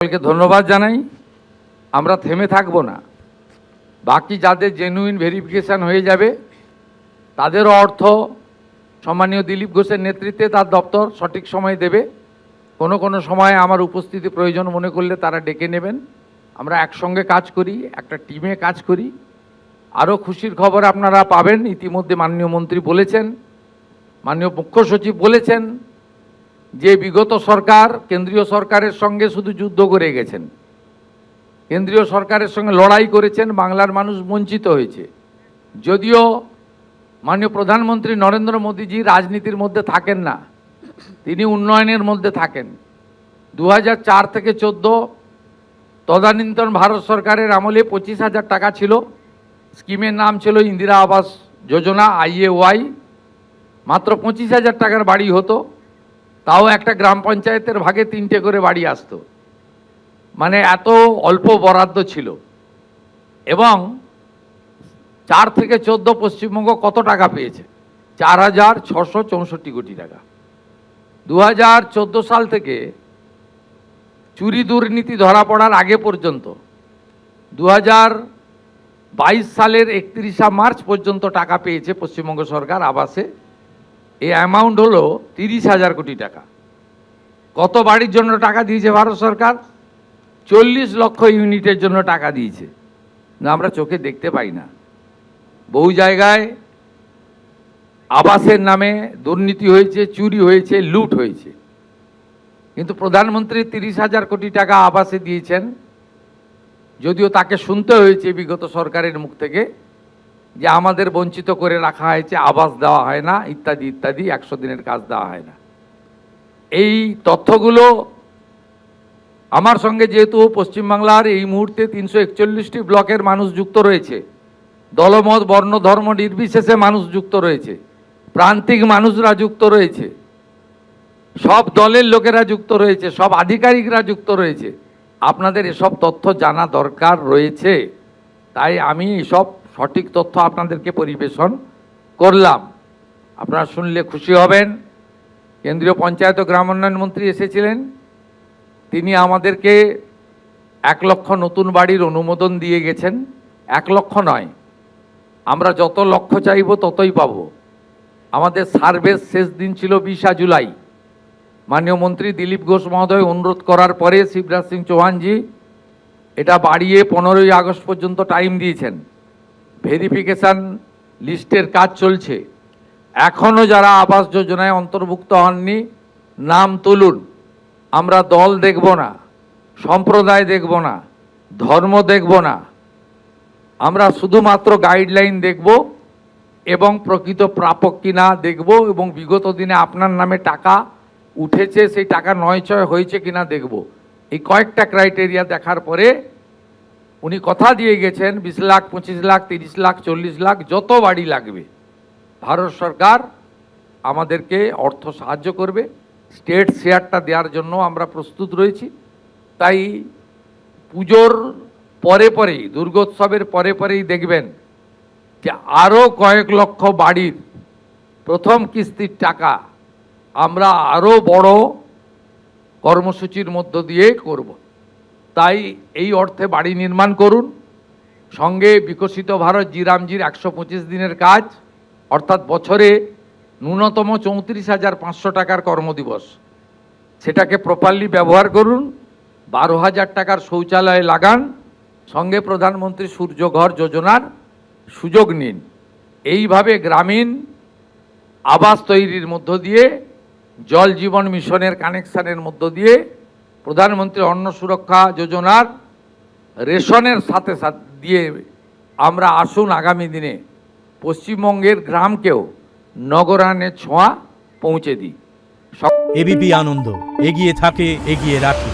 সকলকে ধন্যবাদ জানাই। আমরা থেমে থাকব না। বাকি যাদের জেনুইন ভেরিফিকেশন হয়ে যাবে তাদেরও অর্থ সম্মানীয় দিলীপ ঘোষের নেতৃত্বে তার দপ্তর সঠিক সময় দেবে। কোনো কোনো সময় আমার উপস্থিতি প্রয়োজন মনে করলে তারা ডেকে নেবেন। আমরা একসঙ্গে কাজ করি, একটা টিমে কাজ করি। আরও খুশির খবর আপনারা পাবেন। ইতিমধ্যে মাননীয় মন্ত্রী বলেছেন, মাননীয় মুখ্য সচিব বলেছেন যে বিগত সরকার কেন্দ্রীয় সরকারের সঙ্গে শুধু যুদ্ধ করে গেছেন, কেন্দ্রীয় সরকারের সঙ্গে লড়াই করেছেন, বাংলার মানুষ বঞ্চিত হয়েছে। যদিও মাননীয় প্রধানমন্ত্রী নরেন্দ্র মোদীজি রাজনীতির মধ্যে থাকেন না, তিনি উন্নয়নের মধ্যে থাকেন। 2004 থেকে 14 তদানীন্তন ভারত সরকারের আমলে 25,000 টাকা ছিল। স্কিমের নাম ছিল ইন্দিরা আবাস যোজনা, IAY। মাত্র 25,000 টাকার বাড়ি হতো, তাও একটা গ্রাম পঞ্চায়েতের ভাগে 3টে করে বাড়ি আসতো। মানে এত অল্প বরাদ্দ ছিল। এবং 4 থেকে 14 পশ্চিমবঙ্গ কত টাকা পেয়েছে? 4,664 কোটি টাকা। 2014 সাল থেকে চুরি দুর্নীতি ধরা পড়ার আগে পর্যন্ত 2022 সালের 31 মার্চ পর্যন্ত টাকা পেয়েছে পশ্চিমবঙ্গ সরকার আবাসে। এই অ্যামাউন্ট হলো 30,000 কোটি টাকা। কত বাড়ির জন্য টাকা দিয়েছে ভারত সরকার? 40 লক্ষ ইউনিটের জন্য টাকা দিয়েছে। না, আমরা চোখে দেখতে পাই না। বহু জায়গায় আবাসের নামে দুর্নীতি হয়েছে, চুরি হয়েছে, লুট হয়েছে। কিন্তু প্রধানমন্ত্রী 30,000 কোটি টাকা আবাসে দিয়েছেন, যদিও তাকে শুনতে হয়েছে বিগত সরকারের মুখ থেকে যে আমাদের বঞ্চিত করে রাখা হয়েছে, আবাস দেওয়া হয় না, ইত্যাদি ইত্যাদি, 100 দিনের কাজ দেওয়া হয় না। এই তথ্যগুলো আমার সঙ্গে, যেহেতু পশ্চিমবাংলার এই মুহূর্তে 341টি ব্লকের মানুষ যুক্ত রয়েছে, দলমত বর্ণ ধর্ম নির্বিশেষে মানুষ যুক্ত রয়েছে, প্রান্তিক মানুষরা যুক্ত রয়েছে, সব দলের লোকেরা যুক্ত রয়েছে, সব আধিকারিকরা যুক্ত রয়েছে। আপনাদের এসব তথ্য জানা দরকার রয়েছে। তাই আমি এসব সঠিক তথ্য আপনাদেরকে পরিবেশন করলাম। আপনারা শুনলে খুশি হবেন। কেন্দ্রীয় পঞ্চায়েত ও গ্রাম উন্নয়ন মন্ত্রী এসেছিলেন, তিনি আমাদেরকে 1 লক্ষ নতুন বাড়ির অনুমোদন দিয়ে গেছেন। 1 লক্ষ নয়, আমরা যত লক্ষ চাইব ততই পাব। আমাদের সার্ভের শেষ দিন ছিল 20 জুলাই। মাননীয় মন্ত্রী দিলীপ ঘোষ মহোদয় অনুরোধ করার পরে শিবরাজ সিং চৌহানজি এটা বাড়িয়ে 15ই আগস্ট পর্যন্ত টাইম দিয়েছেন। ভেরিফিকেশান লিস্টের কাজ চলছে। এখনও যারা আবাস যোজনায় অন্তর্ভুক্ত হননি, নাম তুলুন। আমরা দল দেখব না, সম্প্রদায় দেখব না, ধর্ম দেখব না। আমরা শুধুমাত্র গাইডলাইন দেখব এবং প্রকৃত প্রাপক কিনা দেখব, এবং বিগত দিনে আপনার নামে টাকা উঠেছে, সেই টাকা নয়ছয় হয়েছে কিনা দেখব। এই কয়েকটা ক্রাইটেরিয়া দেখার পরে উনি কথা দিয়ে গেছেন 20 লাখ, 25 লাখ, 30 লাখ, 40 লাখ, যত বাড়ি লাগবে ভারত সরকার আমাদেরকে অর্থ সাহায্য করবে। স্টেট শেয়ারটা দেওয়ার জন্য আমরা প্রস্তুত রয়েছি। তাই পুজোর পরে পরেই, দুর্গোৎসবের পরে পরেই দেখবেন যে আরও কয়েক লক্ষ বাড়ির প্রথম কিস্তির টাকা আমরা আরও বড় কর্মসূচির মধ্য দিয়ে করব। তাই এই অর্থে বাড়ি নির্মাণ করুন। সঙ্গে বিকশিত ভারত জিরামজির 125 দিনের কাজ, অর্থাৎ বছরে ন্যূনতম 34,500 টাকার কর্মদিবস, সেটাকে প্রপারলি ব্যবহার করুন। 12,000 টাকার শৌচালয় লাগান। সঙ্গে প্রধানমন্ত্রী সূর্যঘর যোজনার সুযোগ নিন। এইভাবে গ্রামীণ আবাস তৈরির মধ্য দিয়ে, জল জীবন মিশনের কানেকশানের মধ্য দিয়ে, প্রধানমন্ত্রী অন্ন সুরক্ষা যোজনার রেশনের সাথে সাথে দিয়ে আমরা আসুন আগামী দিনে পশ্চিমবঙ্গের গ্রামকেও নগরায়ণের ছোঁয়া পৌঁছে দিই। এবিপি আনন্দ, এগিয়ে থাকে, এগিয়ে রাখে।